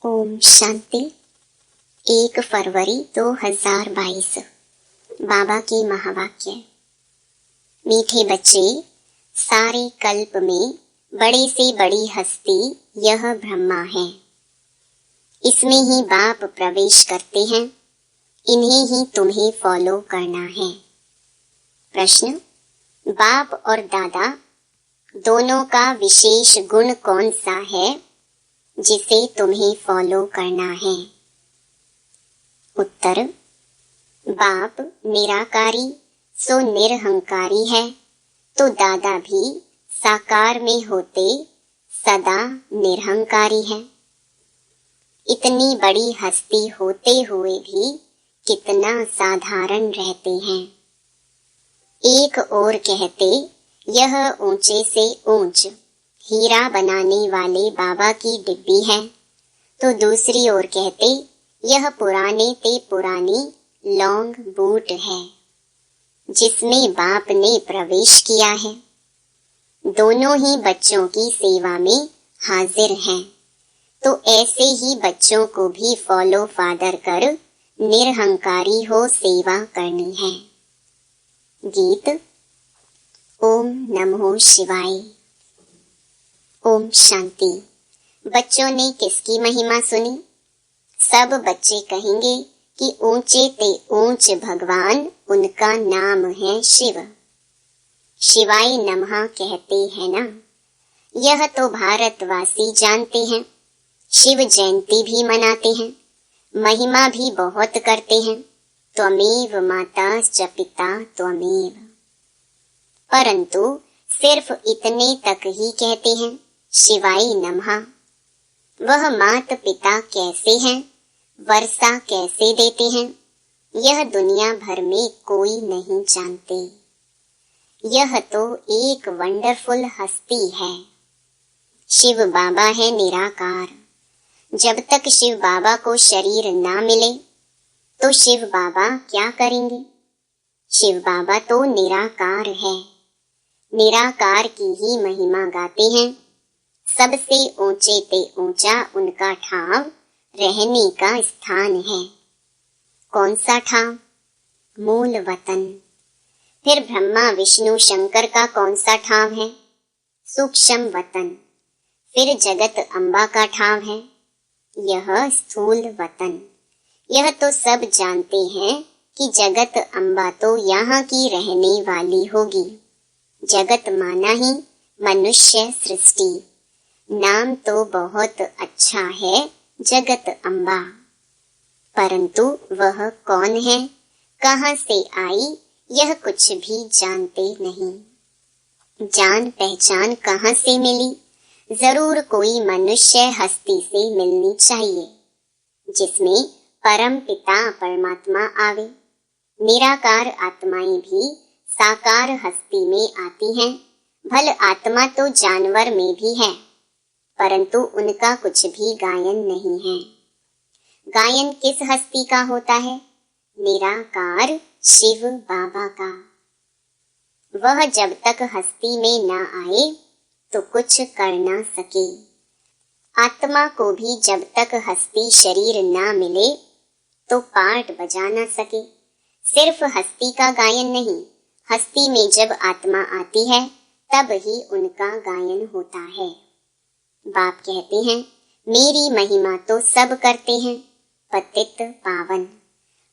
ओम शांति। 1 फरवरी 2022 बाबा की महावाक्य। मीठे बच्चे, सारे कल्प में बड़े से बड़ी हस्ती यह ब्रह्मा है। इसमें ही बाप प्रवेश करते हैं, इन्हें ही तुम्हें फॉलो करना है। प्रश्न, बाप और दादा दोनों का विशेष गुण कौन सा है जिसे तुम्हें फॉलो करना है? उत्तर, बाप निराकारी सो निरहंकारी है, तो दादा भी साकार में होते सदा निरहंकारी है। इतनी बड़ी हस्ती होते हुए भी कितना साधारण रहते हैं। एक ओर कहते यह ऊंचे से ऊंच हीरा बनाने वाले बाबा की डिब्बी है, तो दूसरी ओर कहते यह पुराने ते पुरानी लॉन्ग बूट है जिसमें बाप ने प्रवेश किया है। दोनों ही बच्चों की सेवा में हाजिर हैं, तो ऐसे ही बच्चों को भी फॉलो फादर कर निरहंकारी हो सेवा करनी है। गीत। ओम नमो शिवाय। ओम शांति। बच्चों ने किसकी महिमा सुनी? सब बच्चे कहेंगे कि ऊंचे ते ऊंच भगवान उनका नाम है शिव। शिवाय नमः कहते हैं ना, यह तो भारतवासी जानते हैं। शिव जयंती भी मनाते हैं, महिमा भी बहुत करते हैं। त्वमेव माता च पिता त्वमेव। परंतु सिर्फ इतने तक ही कहते हैं शिवाय नमः। वह माता पिता कैसे हैं, वर्षा कैसे देते हैं, यह दुनिया भर में कोई नहीं जानते। यह तो एक वंडरफुल हस्ती है। शिव बाबा है निराकार। जब तक शिव बाबा को शरीर ना मिले तो शिव बाबा क्या करेंगे? शिव बाबा तो निराकार है। निराकार की ही महिमा गाते हैं। सबसे ऊंचे ते ऊंचा उनका ठाव रहने का स्थान है। कौन सा ठाव? मूल वतन। फिर ब्रह्मा विष्णु शंकर का कौन सा ठाव है? सूक्ष्म वतन। फिर जगत अम्बा का ठाव है, यह स्थूल वतन। यह तो सब जानते हैं कि जगत अम्बा तो यहाँ की रहने वाली होगी। जगत माना ही मनुष्य सृष्टि। नाम तो बहुत अच्छा है जगत अम्बा, परंतु वह कौन है, कहाँ से आई, यह कुछ भी जानते नहीं। जान पहचान कहाँ से मिली? जरूर कोई मनुष्य हस्ती से मिलनी चाहिए जिसमें परम पिता परमात्मा आवे। निराकार आत्माएं भी साकार हस्ती में आती हैं। भल आत्मा तो जानवर में भी है, परंतु उनका कुछ भी गायन नहीं है। गायन किस हस्ती का होता है? निराकार शिव बाबा का। वह जब तक हस्ती में ना आए तो कुछ कर ना सके। आत्मा को भी जब तक हस्ती शरीर ना मिले तो पाठ बजा ना सके। सिर्फ हस्ती का गायन नहीं, हस्ती में जब आत्मा आती है तब ही उनका गायन होता है। बाप कहते हैं मेरी महिमा तो सब करते हैं पतित पावन,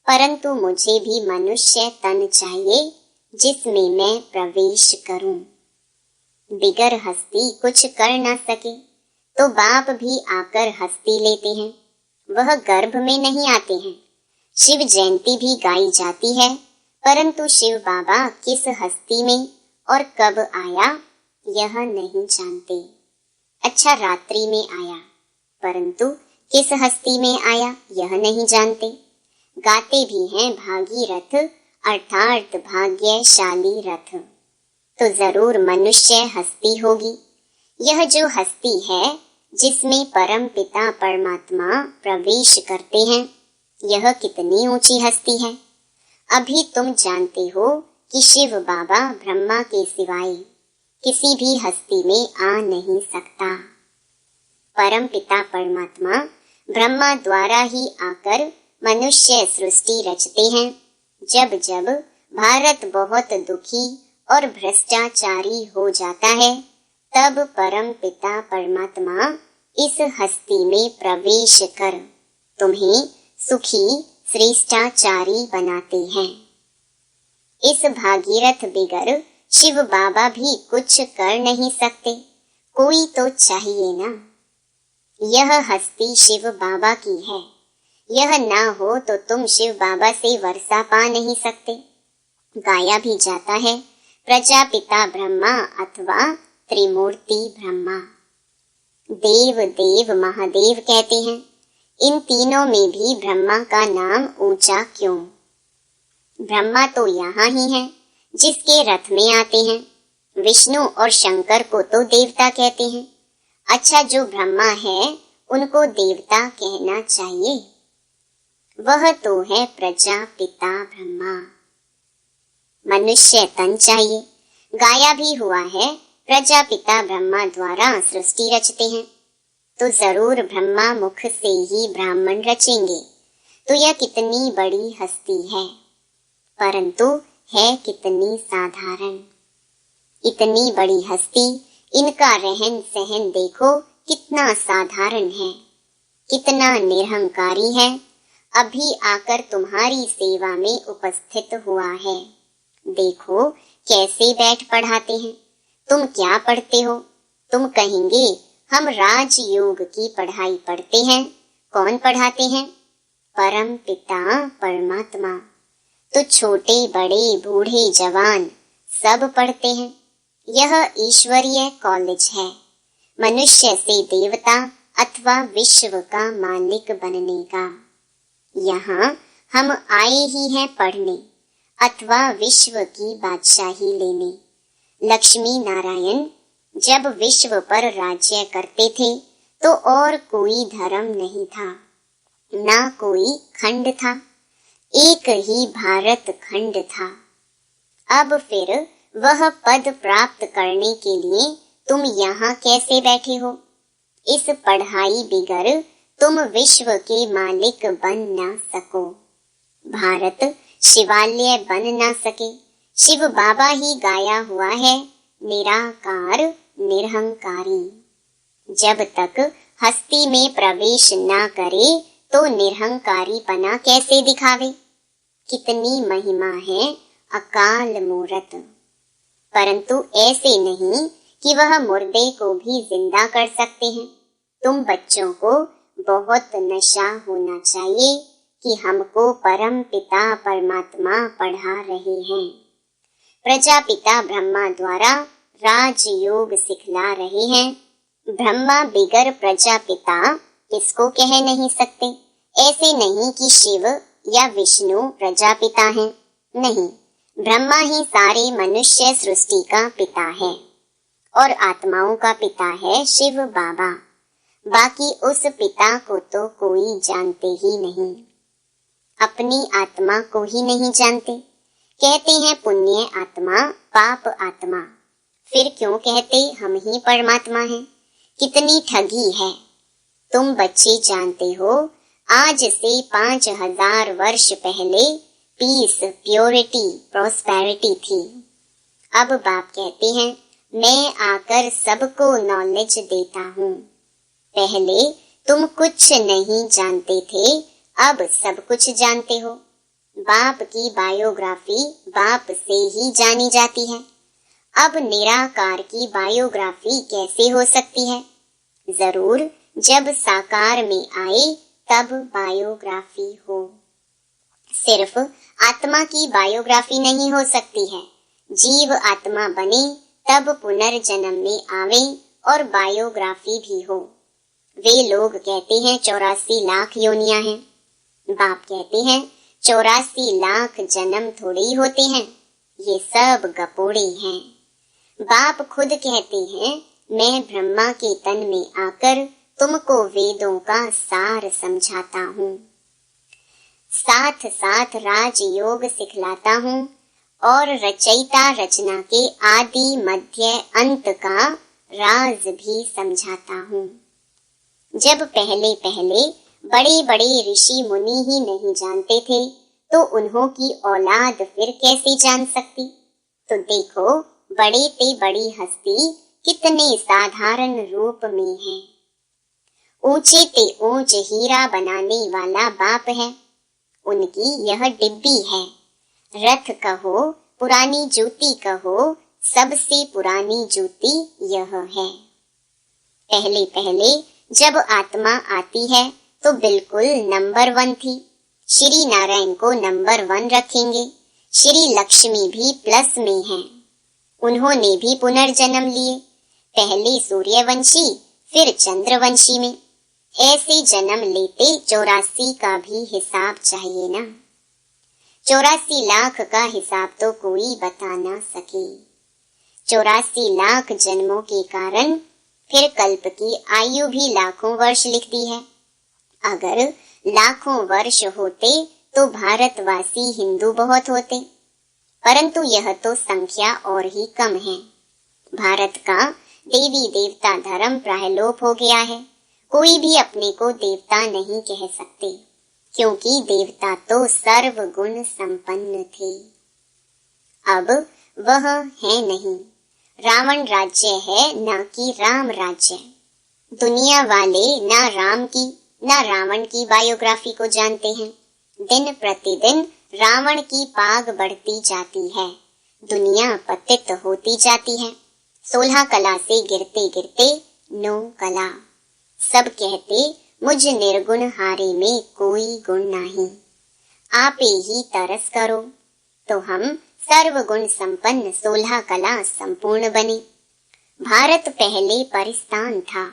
परंतु मुझे भी मनुष्य तन चाहिए जिसमें मैं प्रवेश करूं। बिगर हस्ती कुछ कर ना सके तो बाप भी आकर हस्ती लेते हैं। वह गर्भ में नहीं आते हैं। शिव जयंती भी गाई जाती है, परंतु शिव बाबा किस हस्ती में और कब आया यह नहीं जानते। अच्छा, रात्रि में आया, परंतु किस हस्ती में आया यह नहीं जानते। गाते भी हैं भागीरथ अर्थात भाग्यशाली रथ, तो जरूर मनुष्य हस्ती होगी। यह जो हस्ती है जिसमें परम पिता परमात्मा प्रवेश करते हैं, यह कितनी ऊंची हस्ती है। अभी तुम जानते हो कि शिव बाबा ब्रह्मा के सिवाय किसी भी हस्ती में आ नहीं सकता। परम पिता परमात्मा ब्रह्मा द्वारा ही आकर मनुष्य सृष्टि रचते हैं। जब जब भारत बहुत दुखी और भ्रष्टाचारी हो जाता है, तब परम पिता परमात्मा इस हस्ती में प्रवेश कर तुम्हें सुखी श्रेष्ठाचारी बनाते हैं। इस भागीरथ बिगर शिव बाबा भी कुछ कर नहीं सकते, कोई तो चाहिए ना। यह हस्ती शिव बाबा की है, यह ना हो तो तुम शिव बाबा से वर्षा पा नहीं सकते। गाया भी जाता है प्रजापिता ब्रह्मा अथवा त्रिमूर्ति ब्रह्मा। देव देव महादेव कहते हैं। इन तीनों में भी ब्रह्मा का नाम ऊंचा क्यों? ब्रह्मा तो यहाँ ही है जिसके रथ में आते हैं। विष्णु और शंकर को तो देवता कहते हैं। अच्छा, जो ब्रह्मा है उनको देवता कहना चाहिए। वह तो है प्रजापिता ब्रह्मा। मनुष्य तन चाहिए। गाया भी हुआ है प्रजापिता ब्रह्मा द्वारा सृष्टि रचते हैं, तो जरूर ब्रह्मा मुख से ही ब्राह्मण रचेंगे। तो यह कितनी बड़ी हस्ती है, परंतु है कितनी साधारण। इतनी बड़ी हस्ती, इनका रहन सहन देखो कितना साधारण है, कितना निरहंकारी है। अभी आकर तुम्हारी सेवा में उपस्थित हुआ है। देखो कैसे बैठ पढ़ाते हैं। तुम क्या पढ़ते हो? तुम कहेंगे हम राजयोग की पढ़ाई पढ़ते हैं। कौन पढ़ाते हैं? परम पिता परमात्मा। तो छोटे बड़े बूढ़े जवान सब पढ़ते हैं। यह ईश्वरीय कॉलेज है, मनुष्य से देवता अथवा विश्व का मालिक बनने का। यहाँ हम आए ही हैं पढ़ने अथवा विश्व की बादशाही लेने। लक्ष्मी नारायण जब विश्व पर राज्य करते थे तो और कोई धर्म नहीं था, ना कोई खंड था, एक ही भारत खंड था। अब फिर वह पद प्राप्त करने के लिए तुम यहाँ कैसे बैठे हो? इस पढ़ाई बिगर तुम विश्व के मालिक बन ना सको। भारत शिवालय बन ना सके। शिव बाबा ही गाया हुआ है निराकार निरहंकारी। जब तक हस्ती में प्रवेश ना करे तो निरहंकारी पना कैसे दिखावे? कितनी महिमा है अकाल मूरत। परंतु ऐसे नहीं कि वह मुर्दे को भी जिंदा कर सकते हैं। तुम बच्चों को बहुत नशा होना चाहिए कि हमको परम पिता परमात्मा पढ़ा रहे हैं। प्रजापिता ब्रह्मा द्वारा राजयोग सिखला रहे हैं। ब्रह्मा बिगर प्रजापिता किसको कह नहीं सकते। ऐसे नहीं कि शिव या विष्णु प्रजापिता हैं, नहीं, ब्रह्मा ही सारे मनुष्य सृष्टि का पिता है और आत्माओं का पिता है शिव बाबा। बाकी उस पिता को तो कोई जानते ही नहीं, अपनी आत्मा को ही नहीं जानते। कहते हैं पुण्य आत्मा पाप आत्मा, फिर क्यों कहते हम ही परमात्मा हैं? कितनी ठगी है। तुम बच्चे जानते हो आज से 5000 वर्ष पहले पीस, प्योरिटी, प्रॉस्पेरिटी थी। अब बाप कहते हैं मैं आकर सबको नॉलेज देता हूँ। पहले तुम कुछ नहीं जानते थे, अब सब कुछ जानते हो। बाप की बायोग्राफी बाप से ही जानी जाती है। अब निराकार की बायोग्राफी कैसे हो सकती है? जरूर जब साकार में आए तब बायोग्राफी हो। सिर्फ आत्मा की बायोग्राफी नहीं हो सकती है। जीव आत्मा बने तब पुनर्जन्म में आवे और बायोग्राफी भी हो। वे लोग कहते हैं 84 लाख योनियां हैं। बाप कहते हैं 84 लाख जन्म थोड़ी होते हैं, ये सब गपोड़े हैं। बाप खुद कहते हैं मैं ब्रह्मा के तन में आकर तुमको वेदों का सार समझाता हूँ, साथ साथ राजयोग सिखलाता हूँ और रचयिता रचना के आदि मध्य अंत का राज भी समझाता हूँ। जब पहले पहले बड़े बड़े ऋषि मुनि ही नहीं जानते थे तो उन्हों की औलाद फिर कैसे जान सकती। तो देखो, बड़े ते बड़ी हस्ती कितने साधारण रूप में है। ऊंचे ते ऊंच हीरा बनाने वाला बाप है, उनकी यह डिब्बी है। रथ कहो, पुरानी जूती कहो, सबसे पुरानी जूती यह है। पहले पहले जब आत्मा आती है तो बिल्कुल नंबर 1 थी। श्री नारायण को नंबर 1 रखेंगे। श्री लक्ष्मी भी प्लस में हैं। उन्होंने भी पुनर्जन्म लिए, पहले सूर्यवंशी फिर चंद्रवंशी में। ऐसे जन्म लेते 84 का भी हिसाब चाहिए ना। 84 लाख का हिसाब तो कोई बता ना सके। 84 लाख जन्मों के कारण फिर कल्प की आयु भी लाखों वर्ष लिखती है। अगर लाखों वर्ष होते तो भारतवासी हिंदू बहुत होते, परंतु यह तो संख्या और ही कम है। भारत का देवी देवता धर्म प्रायलोप हो गया है। कोई भी अपने को देवता नहीं कह सकते, क्योंकि देवता तो सर्वगुण संपन्न थे। अब वह है नहीं। रावण राज्य है, न कि राम राज्य। दुनिया वाले ना राम की ना रावण की बायोग्राफी को जानते हैं। दिन प्रतिदिन रावण की पाग बढ़ती जाती है, दुनिया पतित होती जाती है। 16 कला से गिरते गिरते 9 कला। सब कहते मुझ निर्गुण हारे में कोई गुण नहीं, आपे ही तरस करो। तो हम सर्वगुण संपन्न 16 कला संपूर्ण बने। भारत पहले परिस्तान था।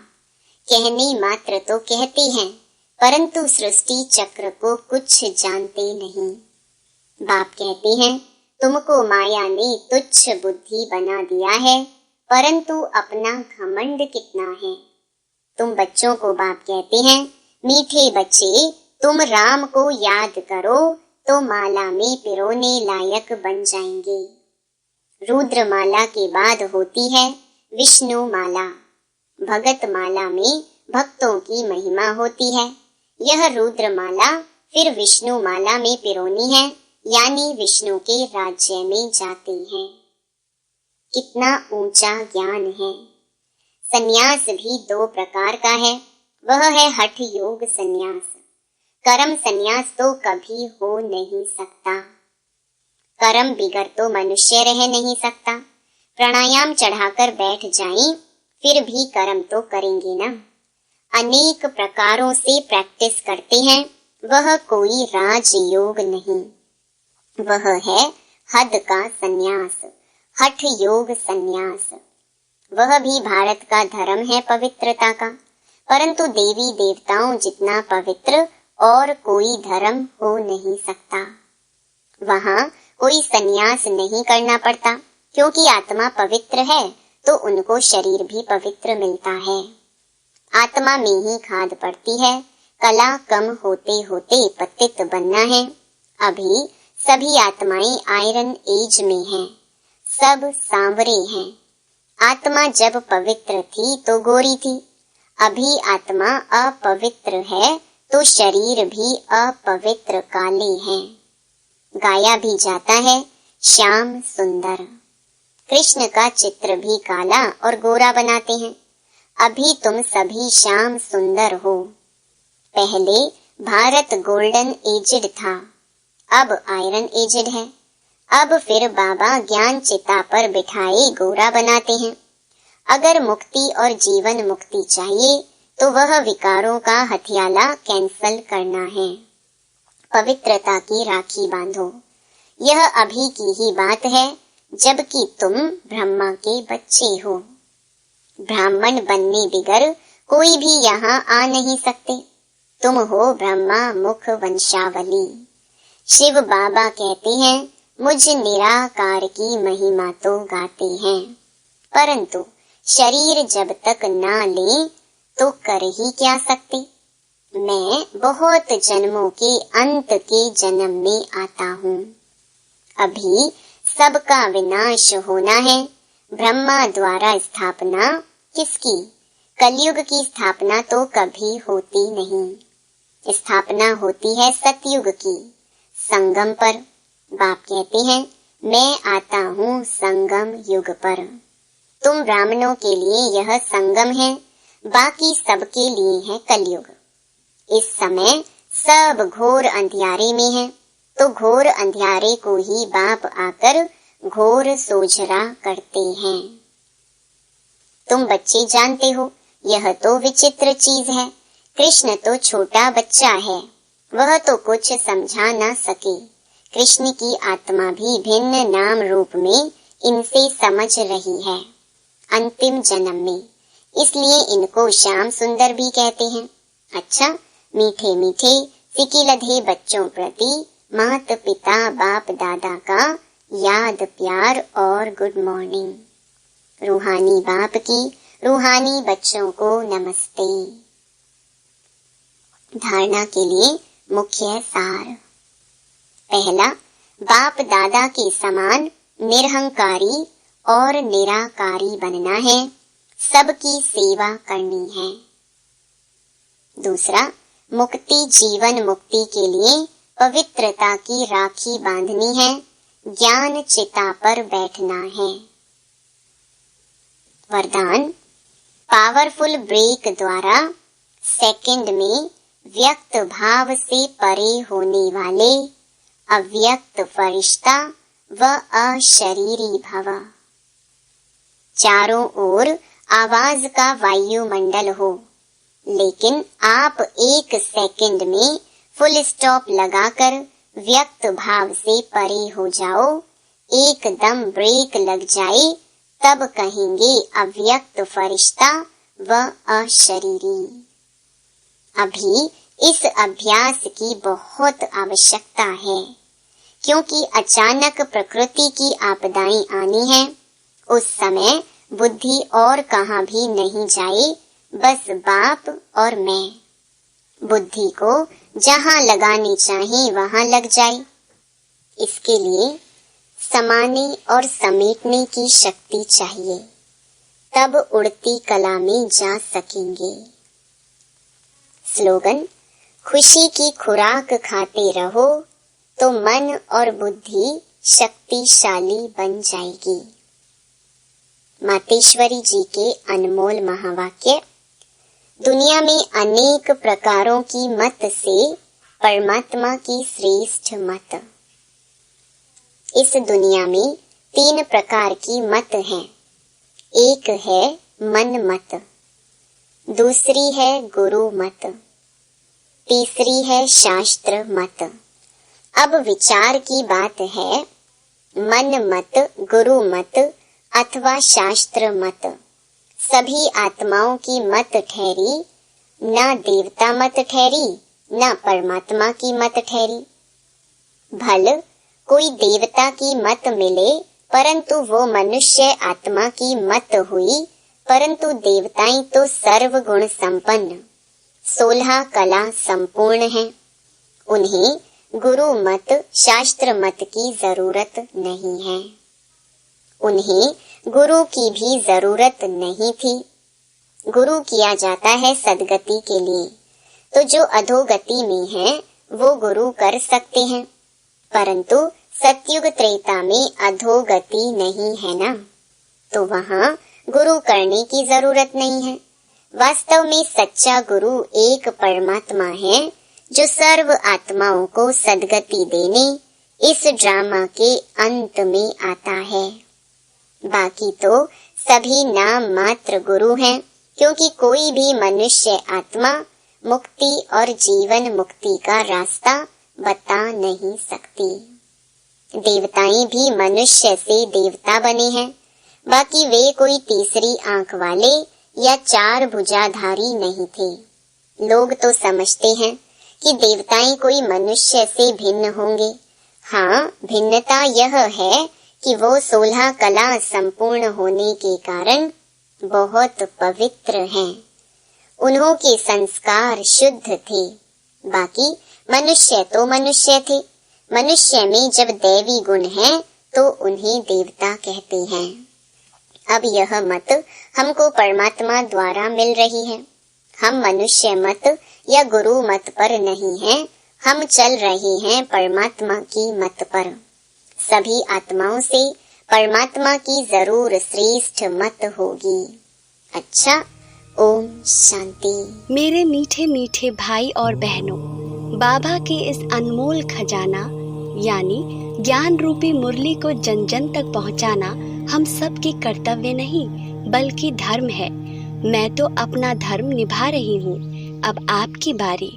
कहने मात्र तो कहते हैं, परंतु सृष्टि चक्र को कुछ जानते नहीं। बाप कहते हैं, तुमको माया ने तुच्छ बुद्धि बना दिया है, परंतु अपना घमंड कितना है। तुम बच्चों को बाप कहते हैं, मीठे बच्चे तुम राम को याद करो तो माला में पिरोने लायक बन जाएंगे। रुद्र माला के बाद होती है विष्णु माला। भगत माला में भक्तों की महिमा होती है। यह रुद्र माला फिर विष्णु माला में पिरोनी है, यानी विष्णु के राज्य में जाते हैं। कितना ऊंचा ज्ञान है। संन्यास भी 2 प्रकार का है। वह है हठ योग संन्यास। कर्म संन्यास तो कभी हो नहीं सकता। कर्म बिगर तो मनुष्य रह नहीं सकता। प्राणायाम चढ़ाकर बैठ जाएं, फिर भी कर्म तो करेंगे ना। अनेक प्रकारों से प्रैक्टिस करते हैं, वह कोई राजयोग नहीं। वह है हद का संन्यास, हठ योग संन्यास। वह भी भारत का धर्म है पवित्रता का, परंतु देवी देवताओं जितना पवित्र और कोई धर्म हो नहीं सकता। वहाँ कोई संन्यास नहीं करना पड़ता, क्योंकि आत्मा पवित्र है तो उनको शरीर भी पवित्र मिलता है। आत्मा में ही खाद पड़ती है। कला कम होते होते पतित बनना है। अभी सभी आत्माएं आयरन एज में हैं, सब सांवरे हैं। आत्मा जब पवित्र थी तो गोरी थी। अभी आत्मा अपवित्र है तो शरीर भी अपवित्र काले हैं। गाया भी जाता है श्याम सुंदर। कृष्ण का चित्र भी काला और गोरा बनाते हैं। अभी तुम सभी श्याम सुंदर हो। पहले भारत गोल्डन एजड था, अब आयरन एजड है। अब फिर बाबा ज्ञान चिता पर बिठाए गोरा बनाते हैं। अगर मुक्ति और जीवन मुक्ति चाहिए तो वह विकारों का हथियाला कैंसल करना है। पवित्रता की राखी बांधो। यह अभी की ही बात है, जबकि तुम ब्रह्मा के बच्चे हो। ब्राह्मण बनने बिगर कोई भी यहाँ आ नहीं सकते। तुम हो ब्रह्मा मुख वंशावली। शिव बाबा कहते हैं, मुझ निराकार की महिमा तो गाते हैं, परंतु शरीर जब तक ना ले तो कर ही क्या सकते। मैं बहुत जन्मों के अंत के जन्म में आता हूँ। अभी सबका विनाश होना है। ब्रह्मा द्वारा स्थापना किसकी? कलयुग की स्थापना तो कभी होती नहीं। स्थापना होती है सतयुग की संगम पर। बाप कहते हैं, मैं आता हूँ संगम युग पर। तुम ब्राह्मणों के लिए यह संगम है, बाकी सबके लिए है कलयुग। इस समय सब घोर अंधियारे में है, तो घोर अंधियारे को ही बाप आकर घोर सोझरा करते हैं। तुम बच्चे जानते हो, यह तो विचित्र चीज है। कृष्ण तो छोटा बच्चा है, वह तो कुछ समझा ना सके। कृष्ण की आत्मा भी भिन्न नाम रूप में इनसे समझ रही है अंतिम जन्म में, इसलिए इनको श्याम सुंदर भी कहते हैं। अच्छा, मीठे मीठे सिकिलधे बच्चों प्रति मात पिता बाप दादा का याद प्यार और गुड मॉर्निंग। रूहानी बाप की रूहानी बच्चों को नमस्ते। धारणा के लिए मुख्य सार। पहला, बाप दादा के समान निरहंकारी और निराकारी बनना है, सबकी सेवा करनी है। दूसरा, मुक्ति जीवन मुक्ति के लिए पवित्रता की राखी बांधनी है, ज्ञान चिता पर बैठना है। वरदान, पावरफुल ब्रेक द्वारा सेकंड में व्यक्त भाव से परे होने वाले अव्यक्त फरिश्ता व अशरीरी भव। चारों ओर आवाज का वायुमंडल हो, लेकिन आप एक सेकंड में फुल स्टॉप लगाकर व्यक्त भाव से परे हो जाओ, एकदम ब्रेक लग जाए, तब कहेंगे अव्यक्त फरिश्ता व अशरीरी। अभी इस अभ्यास की बहुत आवश्यकता है, क्योंकि अचानक प्रकृति की आपदाएं आनी है। उस समय बुद्धि और कहाँ भी नहीं जाए, बस बाप और मैं। बुद्धि को जहाँ लगानी चाहिए वहाँ लग जाए। इसके लिए समाने और समेटने की शक्ति चाहिए, तब उड़ती कला में जा सकेंगे। स्लोगन, खुशी की खुराक खाते रहो तो मन और बुद्धि शक्तिशाली बन जाएगी। मातेश्वरी जी के अनमोल महावाक्य। दुनिया में अनेक प्रकारों की मत से परमात्मा की श्रेष्ठ मत। इस दुनिया में 3 प्रकार की मत हैं। एक है मन मत, दूसरी है गुरु मत, तीसरी है शास्त्र मत। अब विचार की बात है, मन मत, गुरु मत अथवा शास्त्र मत सभी आत्माओं की मत ठहरी, ना देवता मत ठहरी, ना परमात्मा की मत ठहरी। भल कोई देवता की मत मिले, परंतु वो मनुष्य आत्मा की मत हुई, परंतु देवताएं तो सर्व गुण संपन्न 16 कला संपूर्ण हैं। उन्हें गुरु मत शास्त्र मत की जरूरत नहीं है। उन्हें गुरु की भी जरूरत नहीं थी। गुरु किया जाता है सदगति के लिए, तो जो अधोगति में है वो गुरु कर सकते हैं, परंतु सतयुग त्रेता में अधोगति नहीं है ना, तो वहाँ गुरु करने की जरूरत नहीं है। वास्तव में सच्चा गुरु एक परमात्मा है, जो सर्व आत्माओं को सदगति देने इस ड्रामा के अंत में आता है। बाकी तो सभी नाम मात्र गुरु हैं, क्योंकि कोई भी मनुष्य आत्मा मुक्ति और जीवन मुक्ति का रास्ता बता नहीं सकती। देवताएं भी मनुष्य से देवता बने हैं, बाकी वे कोई तीसरी आंख वाले या 4 भुजाधारी नहीं थे। लोग तो समझते हैं कि देवताएं कोई मनुष्य से भिन्न होंगे। हाँ, भिन्नता यह है कि वो 16 कला संपूर्ण होने के कारण बहुत पवित्र हैं। उन्हों के संस्कार शुद्ध थे। बाकी मनुष्य तो मनुष्य थे। मनुष्य में जब दैवी गुण है तो उन्हें देवता कहते हैं। अब यह मत हमको परमात्मा द्वारा मिल रही है। हम मनुष्य मत या गुरु मत पर नहीं हैं, हम चल रहे हैं परमात्मा की मत पर। सभी आत्माओं से परमात्मा की जरूर श्रेष्ठ मत होगी। अच्छा, ओम शांति। मेरे मीठे मीठे भाई और बहनों, बाबा के इस अनमोल खजाना यानी ज्ञान रूपी मुरली को जन जन तक पहुंचाना हम सब की कर्तव्य नहीं बल्कि धर्म है। मैं तो अपना धर्म निभा रही हूँ, अब आपकी बारी।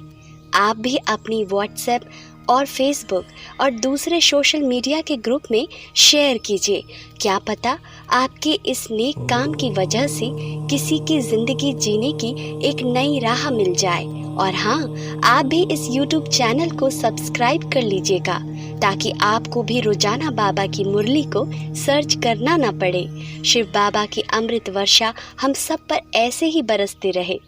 आप भी अपनी व्हाट्सएप और फेसबुक और दूसरे सोशल मीडिया के ग्रुप में शेयर कीजिए। क्या पता आपके इस नेक काम की वजह से किसी की जिंदगी जीने की एक नई राह मिल जाए। और हाँ, आप भी इस YouTube चैनल को सब्सक्राइब कर लीजिएगा ताकि आपको भी रोजाना बाबा की मुरली को सर्च करना ना पड़े। शिव बाबा की अमृत वर्षा हम सब पर ऐसे ही बरसते रहे।